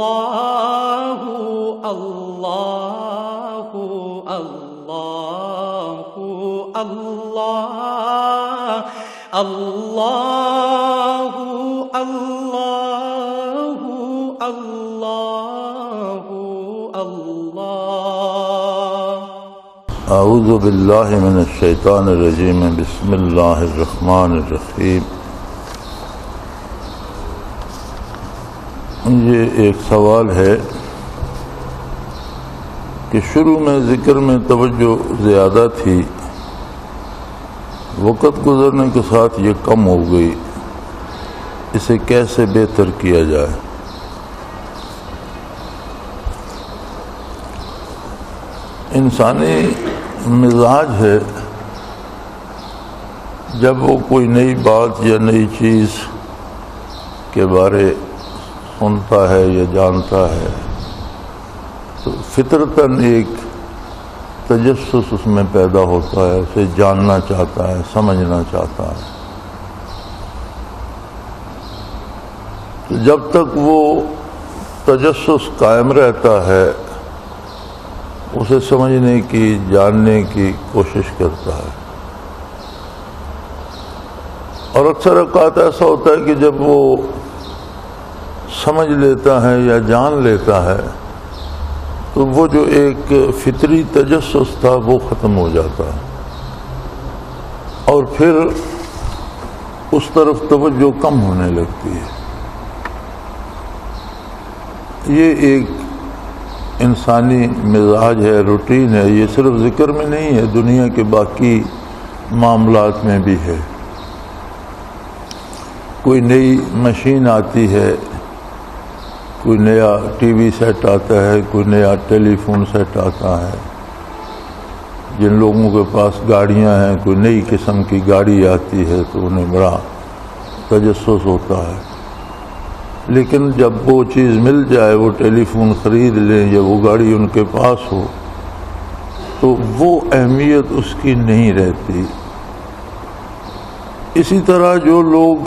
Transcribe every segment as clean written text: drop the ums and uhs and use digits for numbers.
اللہ اللہ اللہ اللہ اللہ اللہ اللہ اللہ۔ اعوذ باللہ من الشیطان الرجیم، بسم اللہ الرحمن الرحیم۔ یہ ایک سوال ہے کہ شروع میں ذکر میں توجہ زیادہ تھی، وقت گزرنے کے ساتھ یہ کم ہو گئی، اسے کیسے بہتر کیا جائے؟ انسانی مزاج ہے، جب وہ کوئی نئی بات یا نئی چیز کے بارے سنتا ہے یا جانتا ہے تو فطرتاً ایک تجسس اس میں پیدا ہوتا ہے، اسے جاننا چاہتا ہے، سمجھنا چاہتا ہے۔ تو جب تک وہ تجسس قائم رہتا ہے اسے سمجھنے کی، جاننے کی کوشش کرتا ہے، اور اکثر اوقات ایسا ہوتا ہے کہ جب وہ سمجھ لیتا ہے یا جان لیتا ہے تو وہ جو ایک فطری تجسس تھا وہ ختم ہو جاتا ہے، اور پھر اس طرف توجہ کم ہونے لگتی ہے۔ یہ ایک انسانی مزاج ہے، روٹین ہے، یہ صرف ذکر میں نہیں ہے، دنیا کے باقی معاملات میں بھی ہے۔ کوئی نئی مشین آتی ہے، کوئی نیا ٹی وی سیٹ آتا ہے، کوئی نیا ٹیلی فون سیٹ آتا ہے، جن لوگوں کے پاس گاڑیاں ہیں کوئی نئی قسم کی گاڑی آتی ہے تو انہیں بڑا تجسس ہوتا ہے، لیکن جب وہ چیز مل جائے، وہ ٹیلی فون خرید لیں یا وہ گاڑی ان کے پاس ہو تو وہ اہمیت اس کی نہیں رہتی۔ اسی طرح جو لوگ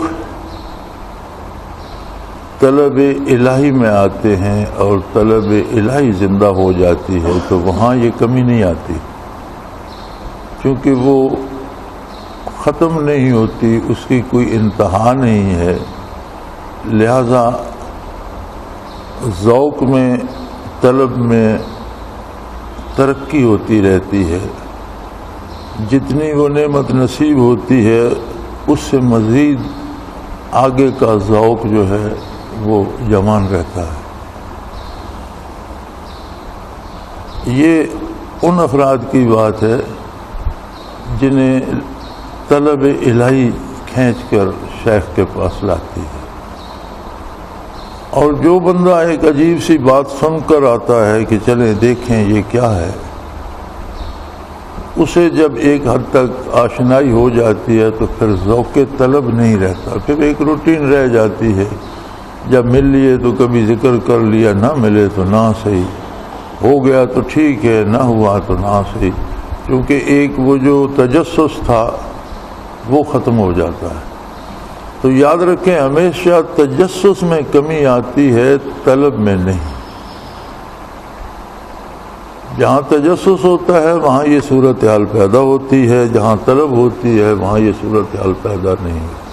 طلب الہی میں آتے ہیں اور طلب الہی زندہ ہو جاتی ہے تو وہاں یہ کمی نہیں آتی، کیونکہ وہ ختم نہیں ہوتی، اس کی کوئی انتہا نہیں ہے، لہذا ذوق میں، طلب میں ترقی ہوتی رہتی ہے۔ جتنی وہ نعمت نصیب ہوتی ہے اس سے مزید آگے کا ذوق جو ہے وہ جوان رہتا ہے۔ یہ ان افراد کی بات ہے جنہیں طلب الہی کھینچ کر شیخ کے پاس لاتی ہے، اور جو بندہ ایک عجیب سی بات سن کر آتا ہے کہ چلیں دیکھیں یہ کیا ہے، اسے جب ایک حد تک آشنائی ہو جاتی ہے تو پھر ذوق طلب نہیں رہتا، پھر ایک روٹین رہ جاتی ہے، جب مل لیے تو کبھی ذکر کر لیا، نہ ملے تو نہ صحیح، ہو گیا تو ٹھیک ہے، نہ ہوا تو نہ صحیح، کیونکہ ایک وہ جو تجسس تھا وہ ختم ہو جاتا ہے۔ تو یاد رکھیں، ہمیشہ تجسس میں کمی آتی ہے، طلب میں نہیں۔ جہاں تجسس ہوتا ہے وہاں یہ صورتحال پیدا ہوتی ہے، جہاں طلب ہوتی ہے وہاں یہ صورتحال پیدا نہیں ہوتی۔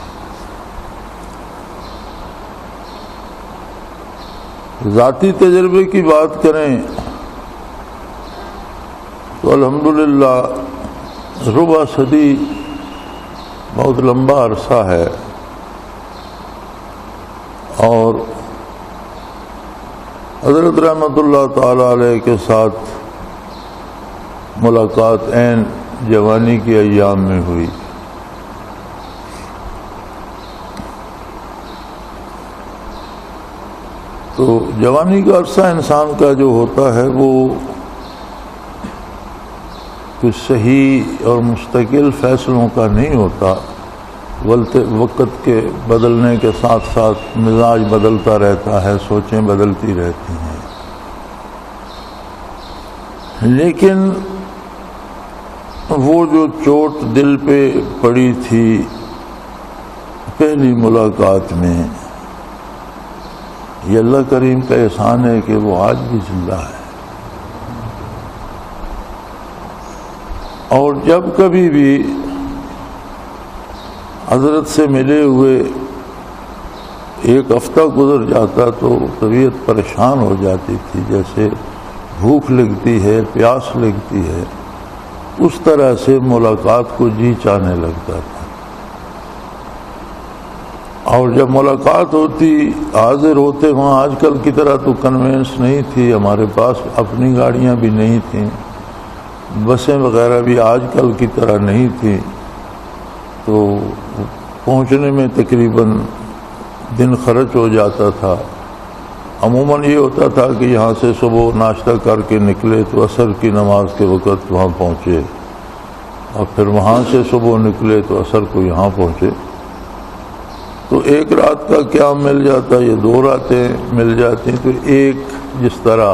ذاتی تجربے کی بات کریں تو الحمدللہ ربع صدی بہت لمبا عرصہ ہے، اور حضرت رحمۃ اللہ تعالی علیہ کے ساتھ ملاقات عین جوانی کے ایام میں ہوئی۔ تو جوانی کا عرصہ انسان کا جو ہوتا ہے وہ کچھ صحیح اور مستقل فیصلوں کا نہیں ہوتا، وقت کے بدلنے کے ساتھ ساتھ مزاج بدلتا رہتا ہے، سوچیں بدلتی رہتی ہیں، لیکن وہ جو چوٹ دل پہ پڑی تھی پہلی ملاقات میں، یہ اللہ کریم کا احسان ہے کہ وہ آج بھی زندہ ہے. اور جب کبھی بھی حضرت سے ملے ہوئے ایک ہفتہ گزر جاتا تو طبیعت پریشان ہو جاتی تھی، جیسے بھوک لگتی ہے، پیاس لگتی ہے، اس طرح سے ملاقات کو جی چاہنے لگتا تھا. اور جب ملاقات ہوتی، حاضر ہوتے وہاں آج کل کی طرح تو کنوینس نہیں تھی، ہمارے پاس اپنی گاڑیاں بھی نہیں تھیں، بسیں وغیرہ بھی آج کل کی طرح نہیں تھیں، تو پہنچنے میں تقریباً دن خرچ ہو جاتا تھا. عموماً یہ ہوتا تھا کہ یہاں سے صبح ناشتہ کر کے نکلے تو عصر کی نماز کے وقت وہاں پہنچے، اور پھر وہاں سے صبح نکلے تو عصر کو یہاں پہنچے. تو ایک رات کا قیام مل جاتا یا 2 راتیں مل جاتی. تو ایک جس طرح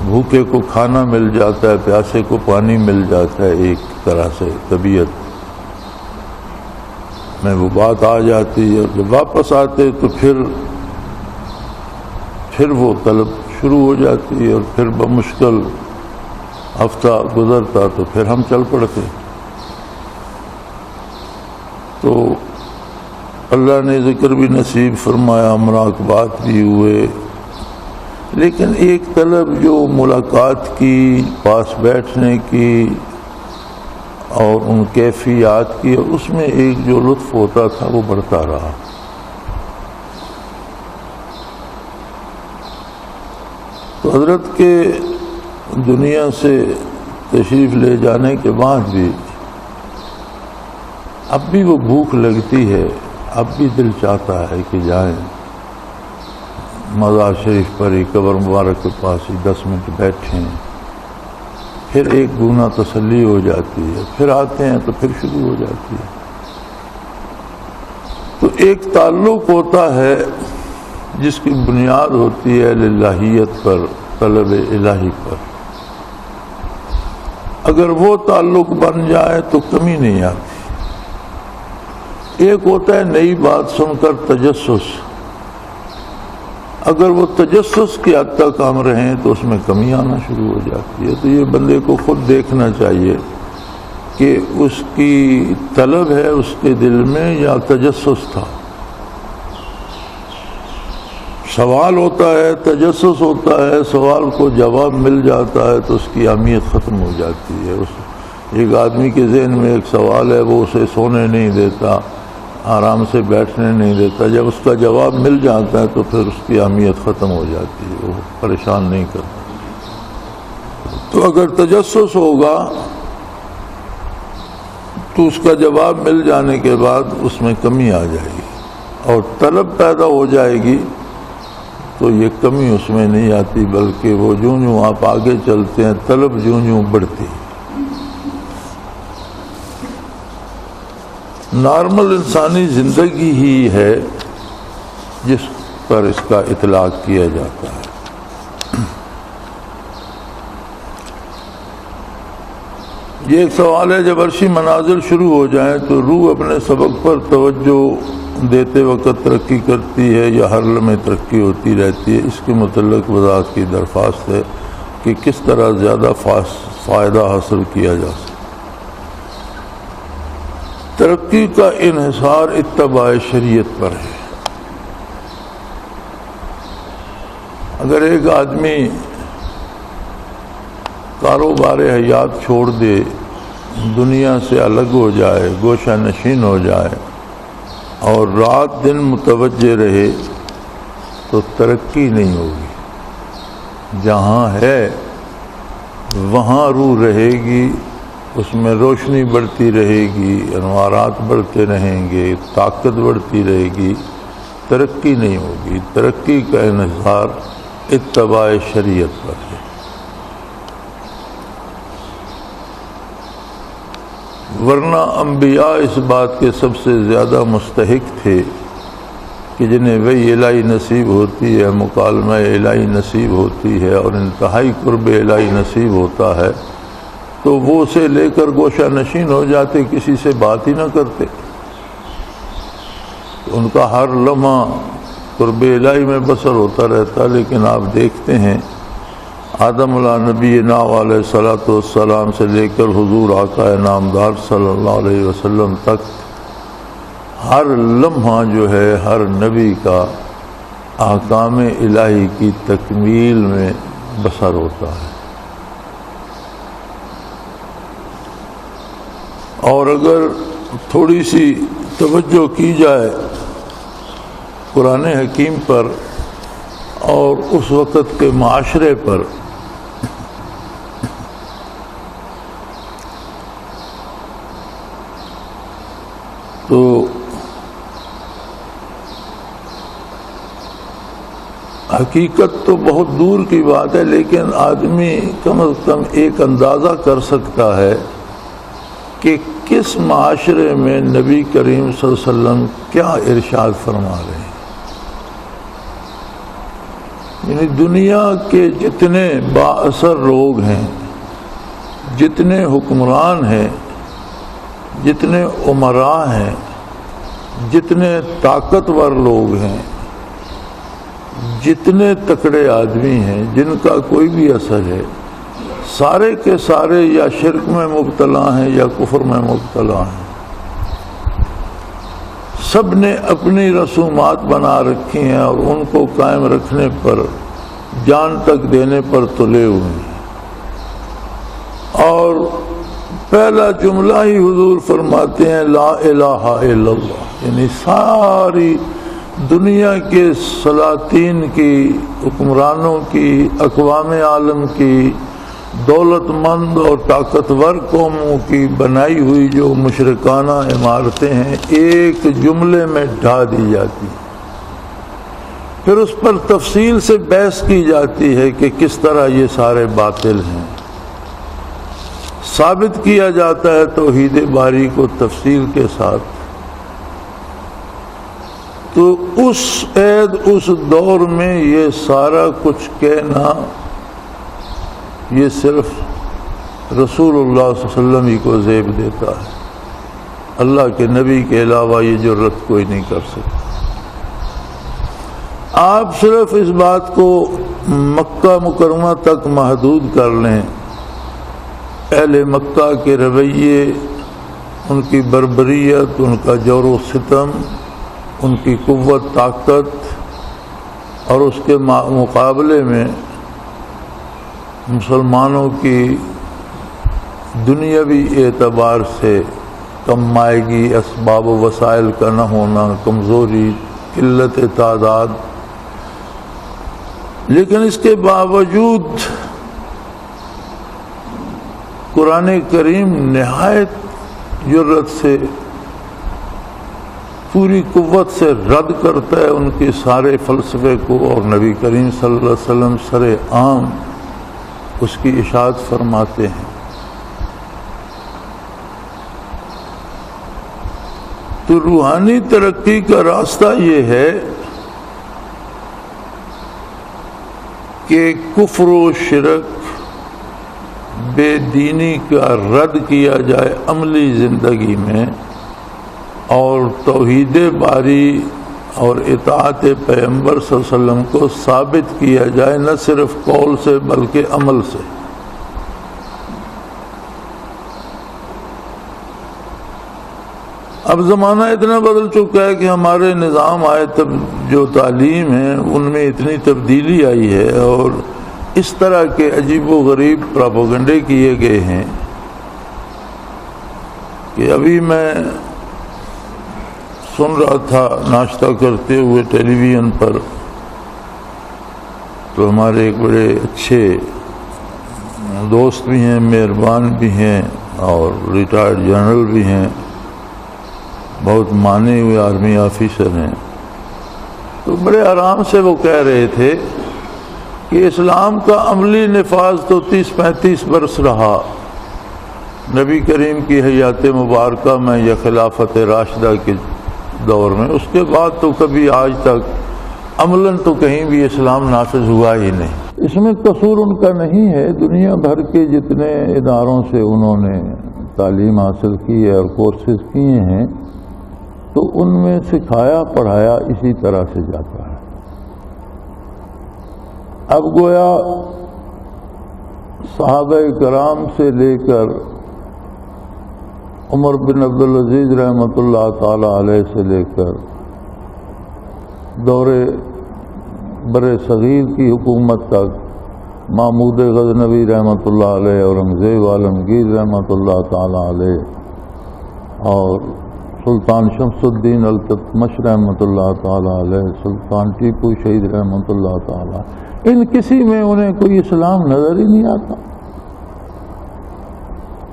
بھوکے کو کھانا مل جاتا ہے، پیاسے کو پانی مل جاتا ہے، ایک طرح سے طبیعت میں وہ بات آ جاتی ہے. جب واپس آتے تو پھر وہ طلب شروع ہو جاتی ہے، اور پھر بمشکل ہفتہ گزرتا تو پھر ہم چل پڑتے. تو اللہ نے ذکر بھی نصیب فرمایا، مراقبات بھی ہوئے، لیکن ایک طلب جو ملاقات کی، پاس بیٹھنے کی اور ان کیفیات کی، اس میں ایک جو لطف ہوتا تھا وہ بڑھتا رہا. تو حضرت کے دنیا سے تشریف لے جانے کے بعد بھی اب بھی وہ بھوک لگتی ہے، اب بھی دل چاہتا ہے کہ جائیں مزار شریف پر ہی، قبر مبارک کے پاس ہی 10 منٹ بیٹھیں، پھر ایک گنا تسلی ہو جاتی ہے، پھر آتے ہیں تو پھر شروع ہو جاتی ہے. تو ایک تعلق ہوتا ہے جس کی بنیاد ہوتی ہے للہیت پر، طلب الہی پر. اگر وہ تعلق بن جائے تو کمی نہیں آتی. ایک ہوتا ہے نئی بات سن کر تجسس، اگر وہ تجسس کی حد تک ہم رہیں تو اس میں کمی آنا شروع ہو جاتی ہے. تو یہ بندے کو خود دیکھنا چاہیے کہ اس کی طلب ہے اس کے دل میں یا تجسس تھا. سوال ہوتا ہے، تجسس ہوتا ہے، سوال کو جواب مل جاتا ہے تو اس کی اہمیت ختم ہو جاتی ہے. ایک آدمی کے ذہن میں ایک سوال ہے، وہ اسے سونے نہیں دیتا، آرام سے بیٹھنے نہیں دیتا. جب اس کا جواب مل جاتا ہے تو پھر اس کی اہمیت ختم ہو جاتی ہے، وہ پریشان نہیں کرتا. تو اگر تجسس ہوگا تو اس کا جواب مل جانے کے بعد اس میں کمی آ جائے گی، اور طلب پیدا ہو جائے گی تو یہ کمی اس میں نہیں آتی، بلکہ وہ جوں آپ آگے چلتے ہیں طلب جوں بڑھتی. نارمل انسانی زندگی ہی ہے جس پر اس کا اطلاق کیا جاتا ہے. یہ ایک سوال ہے، جب عرشی مناظر شروع ہو جائیں تو روح اپنے سبق پر توجہ دیتے وقت ترقی کرتی ہے یا ہر لمحے ترقی ہوتی رہتی ہے؟ اس کے متعلق وضاحت کی درخواست ہے کہ کس طرح زیادہ فائدہ حاصل کیا جا سکے. ترقی کا انحصار اتباع شریعت پر ہے. اگر ایک آدمی کاروبار حیات چھوڑ دے، دنیا سے الگ ہو جائے، گوشہ نشین ہو جائے اور رات دن متوجہ رہے تو ترقی نہیں ہوگی. جہاں ہے وہاں روح رہے گی، اس میں روشنی بڑھتی رہے گی، انوارات بڑھتے رہیں گے، طاقت بڑھتی رہے گی، ترقی نہیں ہوگی. ترقی کا انحصار اتباع شریعت پر ہے. ورنہ انبیاء اس بات کے سب سے زیادہ مستحق تھے کہ جنہیں وحی الہی نصیب ہوتی ہے، مکالمہ الہی نصیب ہوتی ہے اور انتہائی قرب الہی نصیب ہوتا ہے، تو وہ اسے لے کر گوشہ نشین ہو جاتے، کسی سے بات ہی نہ کرتے. ان کا ہر لمحہ قرب الہی میں بسر ہوتا رہتا، لیکن آپ دیکھتے ہیں آدم علیہ نبینا علیہ الصلوۃ والسلام سے لے کر حضور آقا نامدار صلی اللہ علیہ وسلم تک ہر لمحہ جو ہے ہر نبی کا احکام الہی کی تکمیل میں بسر ہوتا ہے۔ اور اگر تھوڑی سی توجہ کی جائے قرآن حکیم پر اور اس وقت کے معاشرے پر، تو حقیقت تو بہت دور کی بات ہے، لیکن آدمی کم از کم ایک اندازہ کر سکتا ہے کہ کس معاشرے میں نبی کریم صلی اللہ علیہ وسلم کیا ارشاد فرما رہے ہیں۔ یعنی دنیا کے جتنے با اثر لوگ ہیں، جتنے حکمران ہیں، جتنے امراء ہیں، جتنے طاقتور لوگ ہیں، جتنے تکڑے آدمی ہیں جن کا کوئی بھی اثر ہے، سارے کے سارے یا شرک میں مبتلا ہیں یا کفر میں مبتلا ہیں۔ سب نے اپنی رسومات بنا رکھی ہیں اور ان کو قائم رکھنے پر، جان تک دینے پر تلے ہوئے ہیں۔ اور پہلا جملہ ہی حضور فرماتے ہیں لا الہ الا اللہ، یعنی ساری دنیا کے سلاطین کی، حکمرانوں کی، اقوام عالم کی، دولت مند اور طاقتور قوموں کی بنائی ہوئی جو مشرکانہ عمارتیں ہیں، ایک جملے میں ڈھا دی جاتی، پھر اس پر تفصیل سے بحث کی جاتی ہے کہ کس طرح یہ سارے باطل ہیں۔ ثابت کیا جاتا ہے توحید باری کو تفصیل کے ساتھ۔ تو اس عید اس دور میں یہ سارا کچھ کہنا، یہ صرف رسول اللہ صلی اللہ علیہ وسلم ہی کو زیب دیتا ہے، اللہ کے نبی کے علاوہ یہ جرت کوئی نہیں کر سکتا۔ آپ صرف اس بات کو مکہ مکرمہ تک محدود کر لیں، اہل مکہ کے رویے، ان کی بربریت، ان کا جور و ستم، ان کی قوت طاقت، اور اس کے مقابلے میں مسلمانوں کی دنیاوی اعتبار سے کم مائگی، اسباب و وسائل کا نہ ہونا، کمزوری، قلت تعداد، لیکن اس کے باوجود قرآن کریم نہایت جرت سے، پوری قوت سے رد کرتا ہے ان کے سارے فلسفے کو، اور نبی کریم صلی اللہ علیہ وسلم سر عام اس کی اشاعت فرماتے ہیں۔ تو روحانی ترقی کا راستہ یہ ہے کہ کفر و شرک، بے دینی کا رد کیا جائے عملی زندگی میں، اور توحید باری اور اطاعت پیغمبر صلی اللہ علیہ وسلم کو ثابت کیا جائے، نہ صرف قول سے بلکہ عمل سے۔ اب زمانہ اتنا بدل چکا ہے کہ ہمارے نظام آئے تب جو تعلیم ہے ان میں اتنی تبدیلی آئی ہے، اور اس طرح کے عجیب و غریب پراپیگنڈے کیے گئے ہیں کہ ابھی میں سن رہا تھا ناشتہ کرتے ہوئے ٹیلی ویژن پر، تو ہمارے ایک بڑے اچھے دوست بھی ہیں، مہربان بھی ہیں، اور ریٹائرڈ جنرل بھی ہیں، بہت مانے ہوئے آرمی آفیسر ہیں، تو بڑے آرام سے وہ کہہ رہے تھے کہ اسلام کا عملی نفاذ تو 30-35 برس رہا نبی کریم کی حیات مبارکہ میں یا خلافت راشدہ کے دور میں، اس کے بعد تو کبھی آج تک عملاً تو کہیں بھی اسلام نافذ ہوا ہی نہیں۔ اس میں قصور ان کا نہیں ہے، دنیا بھر کے جتنے اداروں سے انہوں نے تعلیم حاصل کی ہے اور کورسز کیے ہیں، تو ان میں سکھایا پڑھایا اسی طرح سے جاتا ہے۔ اب گویا صحابہ کرام سے لے کر عمر بن عبدالعزیز رحمۃ اللہ تعالی علیہ سے لے کر دور بر صغیر کی حکومت تک محمود غزنوی رحمۃ اللہ علیہ، اورنگزیب عالمگیر رحمۃ اللہ تعالی علیہ، اور سلطان شمس الدین التتمش رحمۃ اللہ تعالی علیہ، سلطان ٹیپو شہید رحمۃ اللہ تعالی، ان کسی میں انہیں کوئی اسلام نظر ہی نہیں آتا۔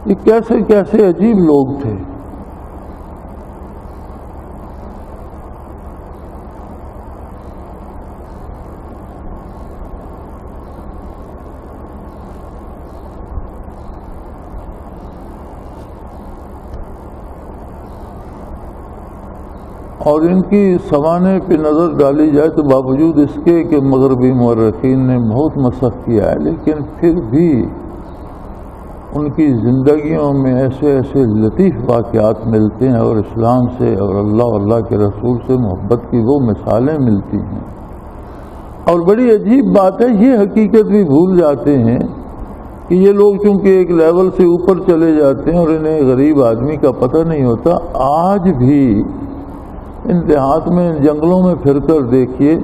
یہ کیسے کیسے عجیب لوگ تھے۔ اور ان کی سوانح پہ نظر ڈالی جائے تو باوجود اس کے کہ مغربی مورخین نے بہت مسخ کیا ہے، لیکن پھر بھی ان کی زندگیوں میں ایسے ایسے لطیف واقعات ملتے ہیں، اور اسلام سے اور اللہ کے رسول سے محبت کی وہ مثالیں ملتی ہیں۔ اور بڑی عجیب بات ہے، یہ حقیقت بھی بھول جاتے ہیں کہ یہ لوگ چونکہ ایک لیول سے اوپر چلے جاتے ہیں اور انہیں غریب آدمی کا پتہ نہیں ہوتا۔ آج بھی ان دیہات میں جنگلوں میں پھر کر دیکھیے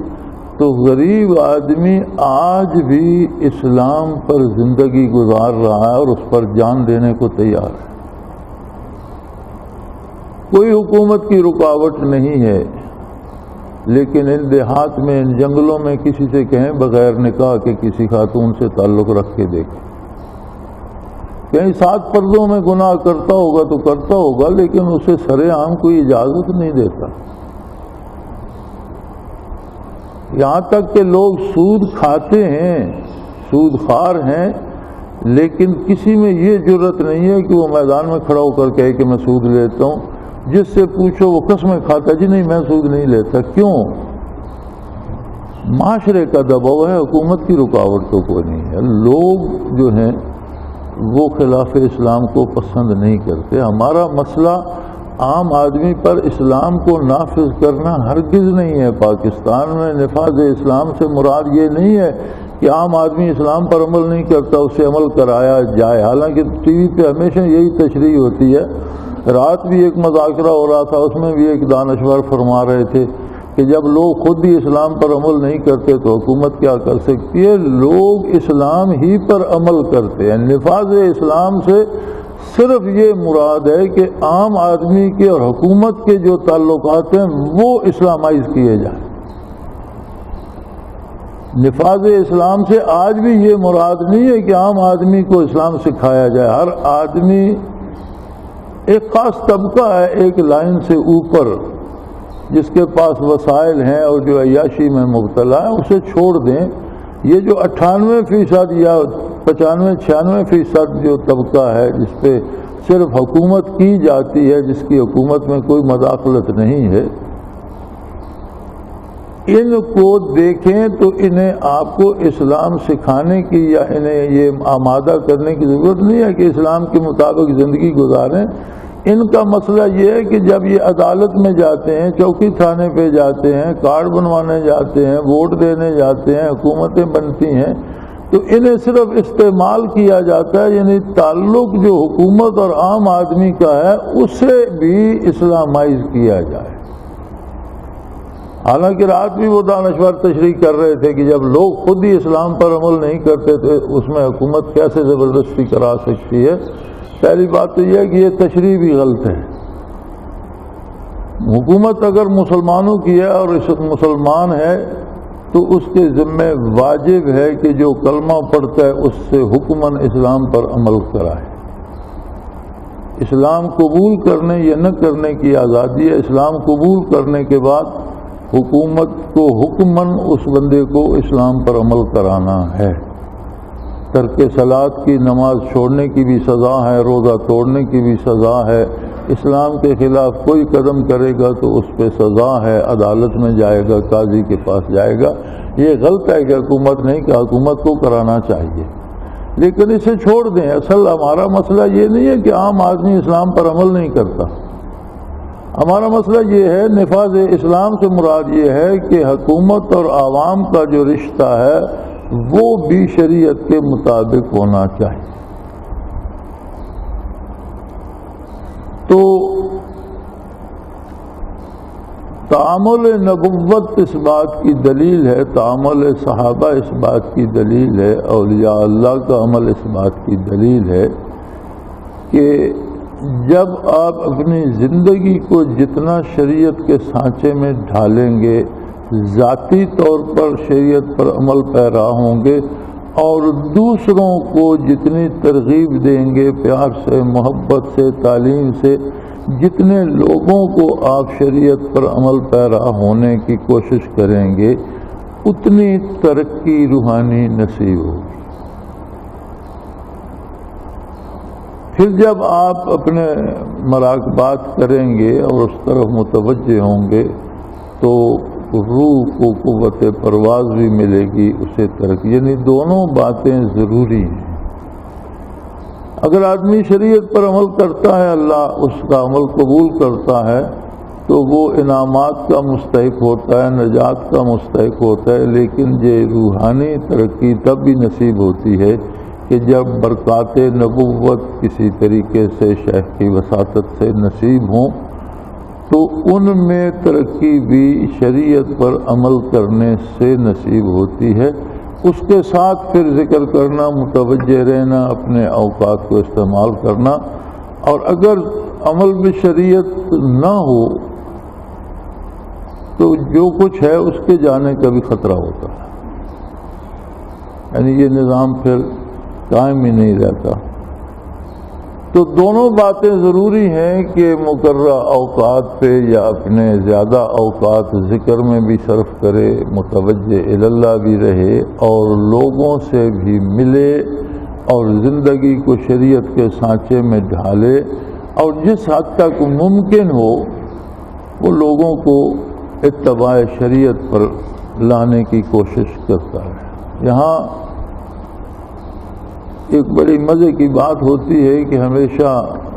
تو غریب آدمی آج بھی اسلام پر زندگی گزار رہا ہے اور اس پر جان دینے کو تیار ہے۔ کوئی حکومت کی رکاوٹ نہیں ہے، لیکن ان دیہات میں ان جنگلوں میں کسی سے کہیں بغیر نکاح کے کسی خاتون سے تعلق رکھ کے دیکھیں، کہیں 7 پردوں میں گناہ کرتا ہوگا تو کرتا ہوگا، لیکن اسے سرے عام کوئی اجازت نہیں دیتا۔ یہاں تک کہ لوگ سود کھاتے ہیں، سود خار ہیں، لیکن کسی میں یہ جرت نہیں ہے کہ وہ میدان میں کھڑا ہو کر کہے کہ میں سود لیتا ہوں۔ جس سے پوچھو وہ قسمیں کھاتا، جی نہیں میں سود نہیں لیتا۔ کیوں؟ معاشرے کا دباؤ ہے، حکومت کی رکاوٹ تو کوئی نہیں ہے۔ لوگ جو ہیں وہ خلاف اسلام کو پسند نہیں کرتے۔ ہمارا مسئلہ عام آدمی پر اسلام کو نافذ کرنا ہرگز نہیں ہے۔ پاکستان میں نفاذ اسلام سے مراد یہ نہیں ہے کہ عام آدمی اسلام پر عمل نہیں کرتا، اسے عمل کرایا جائے۔ حالانکہ ٹی وی پہ ہمیشہ یہی تشریح ہوتی ہے۔ رات بھی ایک مذاکرہ ہو رہا تھا، اس میں بھی ایک دانشور فرما رہے تھے کہ جب لوگ خود ہی اسلام پر عمل نہیں کرتے تو حکومت کیا کر سکتی ہے؟ لوگ اسلام ہی پر عمل کرتے ہیں۔ نفاذ اسلام سے صرف یہ مراد ہے کہ عام آدمی کے اور حکومت کے جو تعلقات ہیں وہ اسلامائز کیے جائیں۔ نفاذ اسلام سے آج بھی یہ مراد نہیں ہے کہ عام آدمی کو اسلام سکھایا جائے۔ ہر آدمی ایک خاص طبقہ ہے ایک لائن سے اوپر، جس کے پاس وسائل ہیں اور جو عیاشی میں مبتلا ہے، اسے چھوڑ دیں۔ یہ جو 98% یا 95-96% جو طبقہ ہے جس پہ صرف حکومت کی جاتی ہے، جس کی حکومت میں کوئی مداخلت نہیں ہے، ان کو دیکھیں تو انہیں آپ کو اسلام سکھانے کی یا انہیں یہ آمادہ کرنے کی ضرورت نہیں ہے کہ اسلام کے مطابق زندگی گزاریں۔ ان کا مسئلہ یہ ہے کہ جب یہ عدالت میں جاتے ہیں، چوکی تھانے پہ جاتے ہیں، کارڈ بنوانے جاتے ہیں، ووٹ دینے جاتے ہیں، حکومتیں بنتی ہیں، تو انہیں صرف استعمال کیا جاتا ہے، یعنی تعلق جو حکومت اور عام آدمی کا ہے اسے بھی اسلامائز کیا جائے۔ حالانکہ رات بھی وہ دانشور تشریح کر رہے تھے کہ جب لوگ خود ہی اسلام پر عمل نہیں کرتے تو اس میں حکومت کیسے زبردستی کرا سکتی ہے؟ پہلی بات تو یہ ہے کہ یہ تشریح بھی غلط ہے۔ حکومت اگر مسلمانوں کی ہے اور مسلمان ہے تو اس کے ذمہ واجب ہے کہ جو کلمہ پڑھتا ہے اس سے حکماً اسلام پر عمل کرائے۔ اسلام قبول کرنے یا نہ کرنے کی آزادی ہے۔ اسلام قبول کرنے کے بعد حکومت کو حکماً اس بندے کو اسلام پر عمل کرانا ہے۔ ترک صلاۃ کی نماز چھوڑنے کی بھی سزا ہے، روزہ توڑنے کی بھی سزا ہے۔ اسلام کے خلاف کوئی قدم کرے گا تو اس پہ سزا ہے، عدالت میں جائے گا، قاضی کے پاس جائے گا۔ یہ غلط ہے کہ حکومت نہیں، کہ حکومت کو کرانا چاہیے، لیکن اسے چھوڑ دیں۔ اصل ہمارا مسئلہ یہ نہیں ہے کہ عام آدمی اسلام پر عمل نہیں کرتا، ہمارا مسئلہ یہ ہے نفاذ اسلام سے مراد یہ ہے کہ حکومت اور عوام کا جو رشتہ ہے وہ بھی شریعت کے مطابق ہونا چاہیے۔ تو تعامل نبوت اس بات کی دلیل ہے، تعامل صحابہ اس بات کی دلیل ہے، اولیاء اللہ کا عمل اس بات کی دلیل ہے کہ جب آپ اپنی زندگی کو جتنا شریعت کے سانچے میں ڈھالیں گے، ذاتی طور پر شریعت پر عمل پیرا ہوں گے اور دوسروں کو جتنی ترغیب دیں گے، پیار سے، محبت سے، تعلیم سے، جتنے لوگوں کو آپ شریعت پر عمل پیرا ہونے کی کوشش کریں گے، اتنی ترقی روحانی نصیب ہوگی۔ پھر جب آپ اپنے مراقبات کریں گے اور اس طرف متوجہ ہوں گے تو روح کو قوت پرواز بھی ملے گی، اسے ترقی، یعنی دونوں باتیں ضروری ہیں۔ اگر آدمی شریعت پر عمل کرتا ہے، اللہ اس کا عمل قبول کرتا ہے تو وہ انعامات کا مستحق ہوتا ہے، نجات کا مستحق ہوتا ہے، لیکن یہ روحانی ترقی تب بھی نصیب ہوتی ہے کہ جب برکات نبوت کسی طریقے سے شیخ کی وساطت سے نصیب ہوں تو ان میں ترقی بھی شریعت پر عمل کرنے سے نصیب ہوتی ہے۔ اس کے ساتھ پھر ذکر کرنا، متوجہ رہنا، اپنے اوقات کو استعمال کرنا، اور اگر عمل بشریعت نہ ہو تو جو کچھ ہے اس کے جانے کا بھی خطرہ ہوتا ہے، یعنی یہ نظام پھر قائم ہی نہیں رہتا۔ تو دونوں باتیں ضروری ہیں کہ مقررہ اوقات پہ یا اپنے زیادہ اوقات ذکر میں بھی صرف کرے، متوجہ اللہ بھی رہے اور لوگوں سے بھی ملے اور زندگی کو شریعت کے سانچے میں ڈھالے، اور جس حد تک ممکن ہو وہ لوگوں کو اتباع شریعت پر لانے کی کوشش کرتا ہے۔ یہاں ایک بڑی مزے کی بات ہوتی ہے کہ ہمیشہ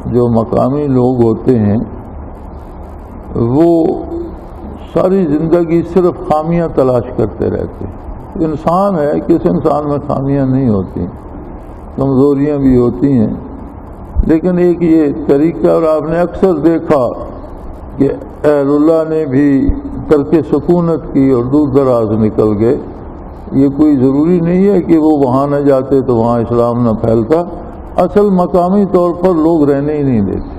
جو مقامی لوگ ہوتے ہیں وہ ساری زندگی صرف خامیاں تلاش کرتے رہتے ہیں۔ انسان ہے، کس انسان میں خامیاں نہیں ہوتی، کمزوریاں بھی ہوتی ہیں، لیکن ایک یہ طریقہ، اور آپ نے اکثر دیکھا کہ اہل اللہ نے بھی ترک سکونت کی اور دور دراز نکل گئے۔ یہ کوئی ضروری نہیں ہے کہ وہ وہاں نہ جاتے تو وہاں اسلام نہ پھیلتا، اصل مقامی طور پر لوگ رہنے ہی نہیں دیتے،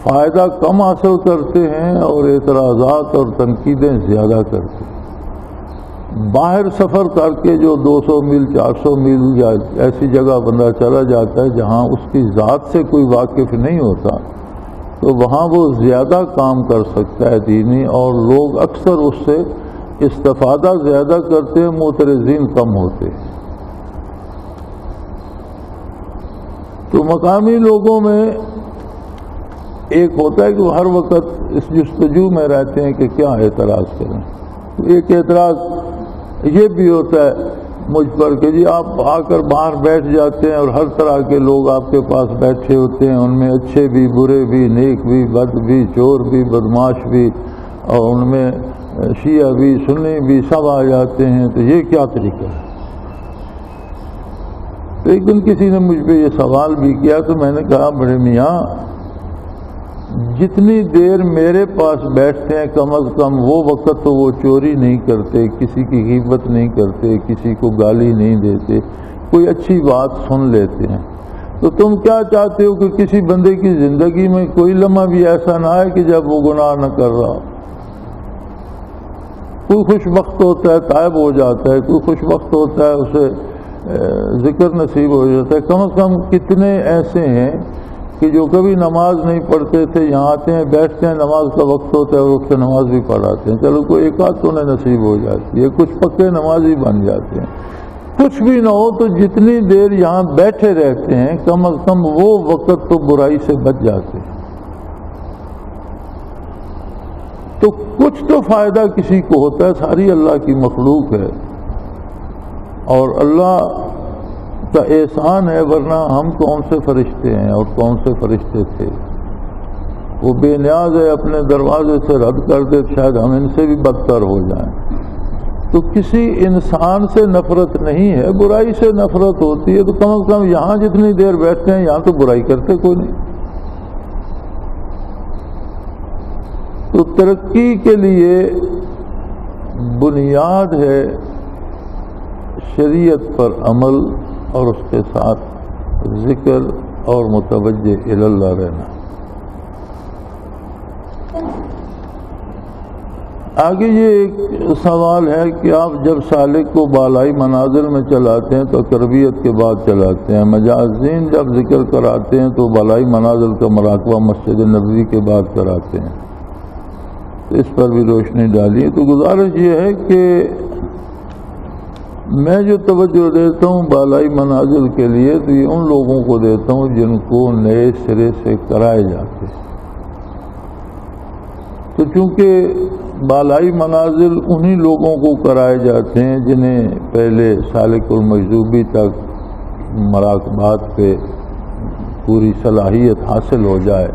فائدہ کم حاصل کرتے ہیں اور اعتراضات اور تنقیدیں زیادہ کرتے ہیں۔ باہر سفر کر کے جو 200 میل 400 میل یا ایسی جگہ بندہ چلا جاتا ہے جہاں اس کی ذات سے کوئی واقف نہیں ہوتا تو وہاں وہ زیادہ کام کر سکتا ہے دینی، اور لوگ اکثر اس سے استفادہ زیادہ کرتے ہیں، معترضین کم ہوتے ہیں۔ تو مقامی لوگوں میں ایک ہوتا ہے کہ وہ ہر وقت اس جستجو میں رہتے ہیں کہ کیا اعتراض کریں۔ ایک اعتراض یہ بھی ہوتا ہے مجھ پر کہ جی آپ آ کر باہر بیٹھ جاتے ہیں اور ہر طرح کے لوگ آپ کے پاس بیٹھے ہوتے ہیں، ان میں اچھے بھی، برے بھی، نیک بھی، بد بھی، چور بھی، بدماش بھی، اور ان میں شیعہ بھی، سنی بھی، سب آ جاتے ہیں، تو یہ کیا طریقہ ہے؟ ایک دن کسی نے مجھ پہ یہ سوال بھی کیا تو میں نے کہا بڑے میاں، جتنی دیر میرے پاس بیٹھتے ہیں کم از کم وہ وقت تو وہ چوری نہیں کرتے، کسی کی غیبت نہیں کرتے، کسی کو گالی نہیں دیتے، کوئی اچھی بات سن لیتے ہیں۔ تو تم کیا چاہتے ہو کہ کسی بندے کی زندگی میں کوئی لمحہ بھی ایسا نہ آئے کہ جب وہ گناہ نہ کر رہا ہو؟ کوئی خوش وقت ہوتا ہے تائب ہو جاتا ہے، کوئی خوش وقت ہوتا ہے اسے ذکر نصیب ہو جاتا ہے۔ کم از کم کتنے ایسے ہیں کہ جو کبھی نماز نہیں پڑھتے تھے، یہاں آتے ہیں، بیٹھتے ہیں، نماز کا وقت ہوتا ہے اور اٹھ کے نماز بھی پڑھاتے ہیں۔ چلو کوئی ایک آدھ تو انہیں نصیب ہو جاتی ہے، کچھ پکے نمازی بن جاتے ہیں۔ کچھ بھی نہ ہو تو جتنی دیر یہاں بیٹھے رہتے ہیں کم از کم وہ وقت تو برائی سے بچ جاتے ہیں۔ تو کچھ تو فائدہ کسی کو ہوتا ہے، ساری اللہ کی مخلوق ہے اور اللہ کا احسان ہے، ورنہ ہم کون سے فرشتے ہیں اور کون سے فرشتے تھے؟ وہ بے نیاز ہے، اپنے دروازے سے رد کر دے، شاید ہم ان سے بھی بدتر ہو جائیں۔ تو کسی انسان سے نفرت نہیں ہے، برائی سے نفرت ہوتی ہے، تو کم از کم یہاں جتنی دیر بیٹھتے ہیں یہاں تو برائی کرتے کوئی نہیں۔ تو ترقی کے لیے بنیاد ہے شریعت پر عمل اور اس کے ساتھ ذکر اور متوجہ اللہ رہنا۔ آگے یہ ایک سوال ہے کہ آپ جب سالک کو بالائی منازل میں چلاتے ہیں تو تربیت کے بعد چلاتے ہیں، مجازین جب ذکر کراتے ہیں تو بالائی منازل کا مراقبہ مسجد نبوی کے بعد کراتے ہیں، تو اس پر بھی روشنی ڈالیے۔ تو گزارش یہ ہے کہ میں جو توجہ دیتا ہوں بالائی منازل کے لیے تو یہ ان لوگوں کو دیتا ہوں جن کو نئے سرے سے کرائے جاتے ہیں۔ تو چونکہ بالائی منازل انہی لوگوں کو کرائے جاتے ہیں جنہیں پہلے سالک المجذوبی تک مراقبات پہ پوری صلاحیت حاصل ہو جائے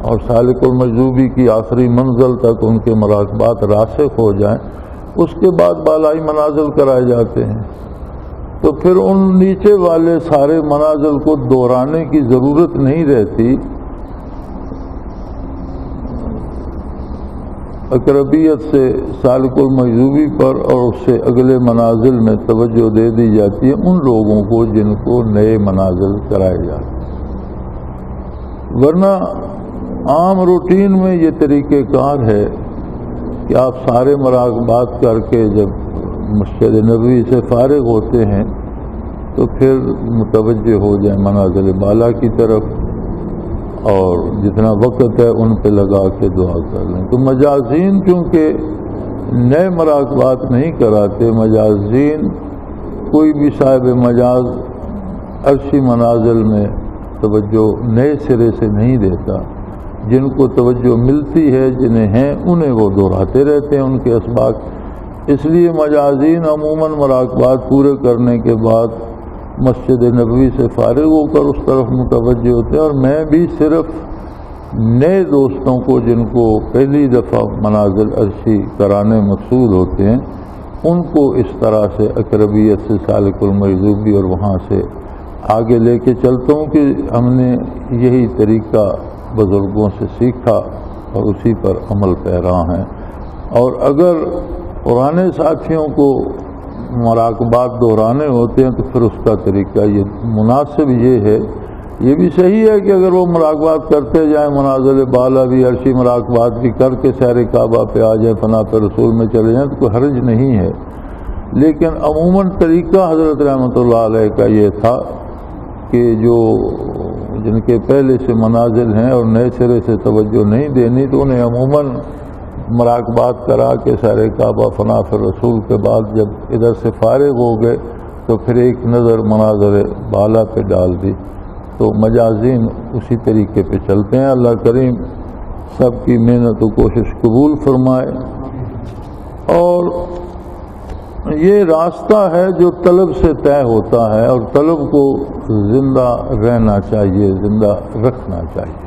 اور سالک المجذوبی کی آخری منزل تک ان کے مراقبات راسخ ہو جائیں، اس کے بعد بالائی منازل کرائے جاتے ہیں۔ تو پھر ان نیچے والے سارے منازل کو دہرانے کی ضرورت نہیں رہتی، اقربیت سے سالک المجذوبی پر اور اس سے اگلے منازل میں توجہ دے دی جاتی ہے ان لوگوں کو جن کو نئے منازل کرائے جاتے ہیں۔ ورنہ عام روٹین میں یہ طریقہ کار ہے کہ آپ سارے مراقبات کر کے جب مسجد نبوی سے فارغ ہوتے ہیں تو پھر متوجہ ہو جائیں منازل بالا کی طرف اور جتنا وقت ہے ان پہ لگا کے دعا کر لیں۔ تو مجازین چونکہ نئے مراقبات نہیں کراتے، مجازین کوئی بھی صاحب مجاز عرشی منازل میں توجہ نئے سرے سے نہیں دیتا، جن کو توجہ ملتی ہے جنہیں ہیں انہیں وہ دہراتے رہتے ہیں ان کے اسباق۔ اس لیے مجازین عموماً مراقبات پورے کرنے کے بعد مسجد نبوی سے فارغ ہو کر اس طرف متوجہ ہوتے ہیں، اور میں بھی صرف نئے دوستوں کو جن کو پہلی دفعہ منازل عرشی کرانے مقصود ہوتے ہیں ان کو اس طرح سے اقربیت سے سالک المجذوبی اور وہاں سے آگے لے کے چلتا ہوں کہ ہم نے یہی طریقہ بزرگوں سے سیکھا اور اسی پر عمل پیرا ہیں۔ اور اگر پرانے ساتھیوں کو مراقبات دہرانے ہوتے ہیں تو پھر اس کا طریقہ یہ مناسب یہ ہے، یہ بھی صحیح ہے کہ اگر وہ مراقبات کرتے جائیں منازل بالا بھی عرشی مراقبات بھی کر کے سیر کعبہ پہ آ جائیں، فنا پہ رسول میں چلے جائیں تو کوئی حرج نہیں ہے، لیکن عموماً طریقہ حضرت رحمۃ اللہ علیہ کا یہ تھا کہ جو جن کے پہلے سے منازل ہیں اور نئے سرے سے توجہ نہیں دینی تو انہیں عموماً مراقبات کرا کے سیر کعبہ فنا پہ رسول کے بعد جب ادھر سے فارغ ہو گئے تو پھر ایک نظر مناظر بالا پہ ڈال دی۔ تو مجازین اسی طریقے پہ چلتے ہیں۔ اللہ کریم سب کی محنت و کوشش قبول فرمائے۔ اور یہ راستہ ہے جو طلب سے طے ہوتا ہے اور طلب کو زندہ رہنا چاہیے، زندہ رکھنا چاہیے۔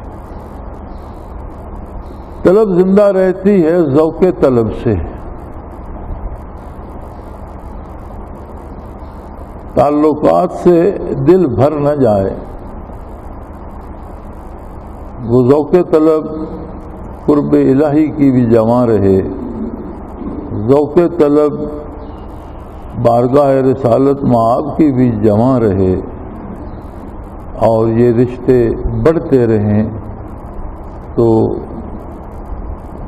طلب زندہ رہتی ہے ذوق طلب سے، تعلقات سے دل بھر نہ جائے، وہ ذوق طلب قرب الہی کی بھی جمع رہے، ذوق طلب بارگاہ رسالت معاب کی بھی جمع رہے، اور یہ رشتے بڑھتے رہیں تو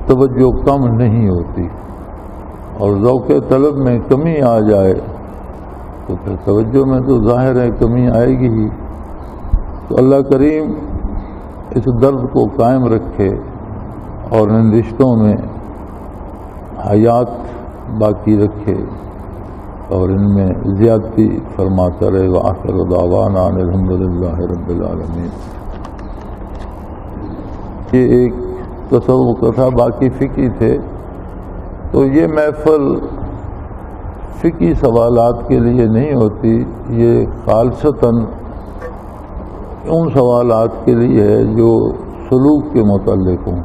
توجہ کم نہیں ہوتی، اور ذوق طلب میں کمی آ جائے تو پھر توجہ میں تو ظاہر ہے کمی آئے گی ہی۔ تو اللہ کریم اس درد کو قائم رکھے اور ان رشتوں میں حیات باقی رکھے اور ان میں زیادتی فرماتا رہے۔ وآخر دعوانا ان الحمدللہ رب العالمین۔ یہ ایک تصوف کا تھا، باقی فقہی تھے، تو یہ محفل فقہی سوالات کے لیے نہیں ہوتی، یہ خالصتاً ان سوالات کے لیے ہے جو سلوک کے متعلق ہوں۔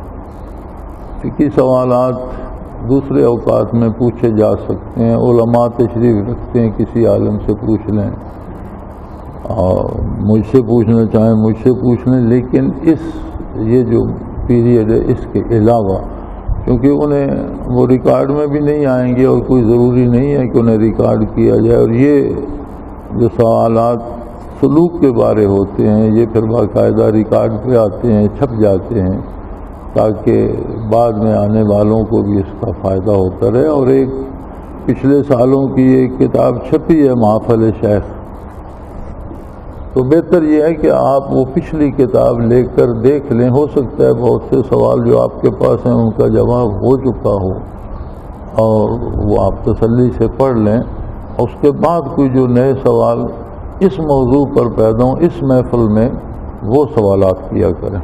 فقہی سوالات دوسرے اوقات میں پوچھے جا سکتے ہیں، علماء تشریف رکھتے ہیں، کسی عالم سے پوچھ لیں اور مجھ سے پوچھنا چاہیں مجھ سے پوچھ لیں، لیکن یہ جو پیریڈ ہے اس کے علاوہ کیونکہ انہیں وہ ریکارڈ میں بھی نہیں آئیں گے اور کوئی ضروری نہیں ہے کہ انہیں ریکارڈ کیا جائے، اور یہ جو سوالات سلوک کے بارے ہوتے ہیں یہ پھر باقاعدہ ریکارڈ پہ آتے ہیں، چھپ جاتے ہیں تاکہ بعد میں آنے والوں کو بھی اس کا فائدہ ہوتا رہے۔ اور ایک پچھلے سالوں کی ایک کتاب چھپی ہے محافل شیخ، تو بہتر یہ ہے کہ آپ وہ پچھلی کتاب لے کر دیکھ لیں، ہو سکتا ہے بہت سے سوال جو آپ کے پاس ہیں ان کا جواب ہو چکا ہو اور وہ آپ تسلی سے پڑھ لیں، اس کے بعد کوئی جو نئے سوال اس موضوع پر پیدا ہوں اس محفل میں وہ سوالات کیا کریں۔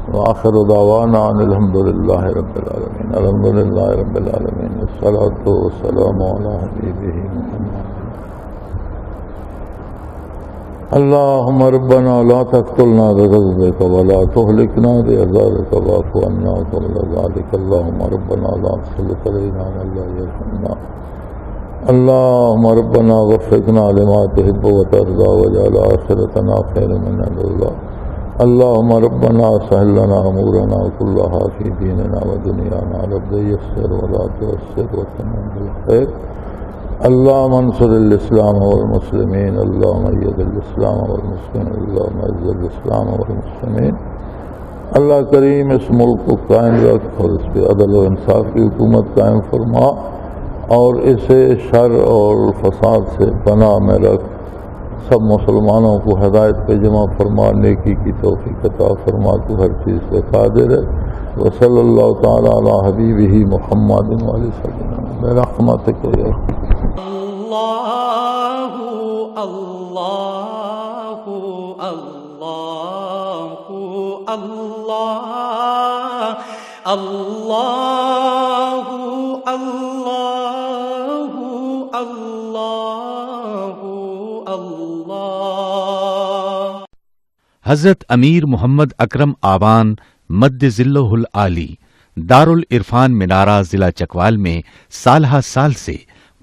وآخر دعوانا ان الحمد للہ رب العالمین، الحمد للہ رب العالمین، الصلاۃ والسلام علی حبیبہ محمد۔ اللہم ربنا لا تقتلنا بغضبک ولا تہلکنا بعذابک واعف عنا قبل ذلک، اللہم ربنا لا تسلط علینا من لا یرحمنا، اللہم ربنا وفقنا لما تحب وترضى واجعل آخرتنا خیر من الأولى، اللہم ربنا سهل لنا امورنا كلها في دیننا ودنیانا، رب یسر ولا تعسر وتمم بالخیر، اللہم انصر الاسلام والمسلمین، اللہم اید الاسلام والمسلمین، اللہم اعز الاسلام والمسلمین۔ اللہ کریم اس ملک کو قائم رکھ اور اس پہ عدل و انصاف کی حکومت قائم فرما اور اسے شر اور فساد سے پناہ میں رکھ، سب مسلمانوں کو ہدایت پہ جمع فرما، نیکی کی توفیق عطا فرما، تو ہر چیز پہ قادر ہے۔ وصلی اللہ تعالی علی حبیبہ محمد وعلی وسلم برحمتک یا ارحم۔ اللہ اللہ اللہ اللہ اللہ اللہ اللہ اللہ۔ حضرت امیر محمد اکرم آوان مد ظلہ العالی دارالعرفان منارہ ضلع چکوال میں سالہ سال سے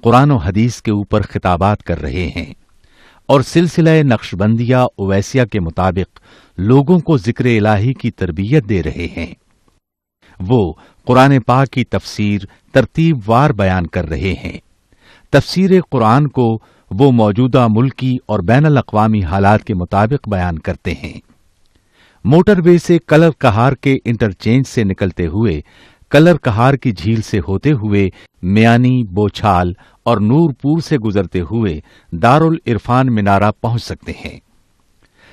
قرآن و حدیث کے اوپر خطابات کر رہے ہیں اور سلسلہ نقشبندیہ اویسیہ کے مطابق لوگوں کو ذکر الہی کی تربیت دے رہے ہیں۔ وہ قرآن پاک کی تفسیر ترتیب وار بیان کر رہے ہیں۔ تفسیر قرآن کو وہ موجودہ ملکی اور بین الاقوامی حالات کے مطابق بیان کرتے ہیں۔ موٹر وے سے کلر کہار کے انٹرچینج سے نکلتے ہوئے، کلر کہار کی جھیل سے ہوتے ہوئے، میانی، بوچھال اور نور پور سے گزرتے ہوئے دارالعرفان منارہ پہنچ سکتے ہیں۔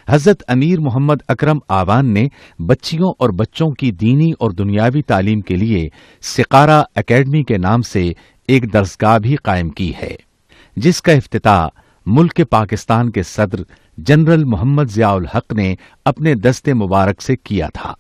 حضرت امیر محمد اکرم آوان نے بچیوں اور بچوں کی دینی اور دنیاوی تعلیم کے لیے سقارہ اکیڈمی کے نام سے ایک درسگاہ بھی قائم کی ہے، جس کا افتتاح ملک پاکستان کے صدر جنرل محمد ضیاء الحق نے اپنے دست مبارک سے کیا تھا۔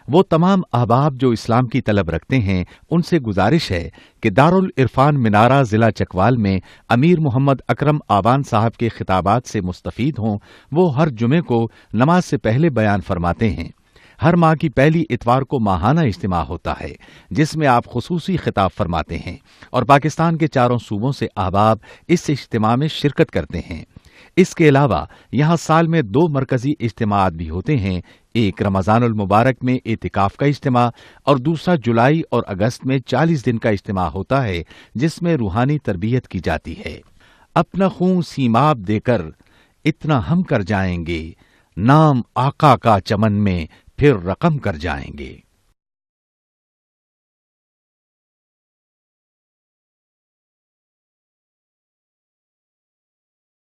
وہ تمام احباب جو اسلام کی طلب رکھتے ہیں ان سے گزارش ہے کہ دارالعرفان منارہ ضلع چکوال میں امیر محمد اکرم آوان صاحب کے خطابات سے مستفید ہوں۔ وہ ہر جمعے کو نماز سے پہلے بیان فرماتے ہیں۔ ہر ماہ کی پہلی اتوار کو ماہانہ اجتماع ہوتا ہے جس میں آپ خصوصی خطاب فرماتے ہیں اور پاکستان کے چاروں صوبوں سے احباب اس اجتماع میں شرکت کرتے ہیں۔ اس کے علاوہ یہاں سال میں 2 مرکزی اجتماعات بھی ہوتے ہیں، ایک رمضان المبارک میں اعتکاف کا اجتماع اور دوسرا جولائی اور اگست میں 40 دن کا اجتماع ہوتا ہے جس میں روحانی تربیت کی جاتی ہے۔ اپنا خون سیماب دے کر اتنا ہم کر جائیں گے، نام آقا کا چمن میں پھر رقم کر جائیں گے۔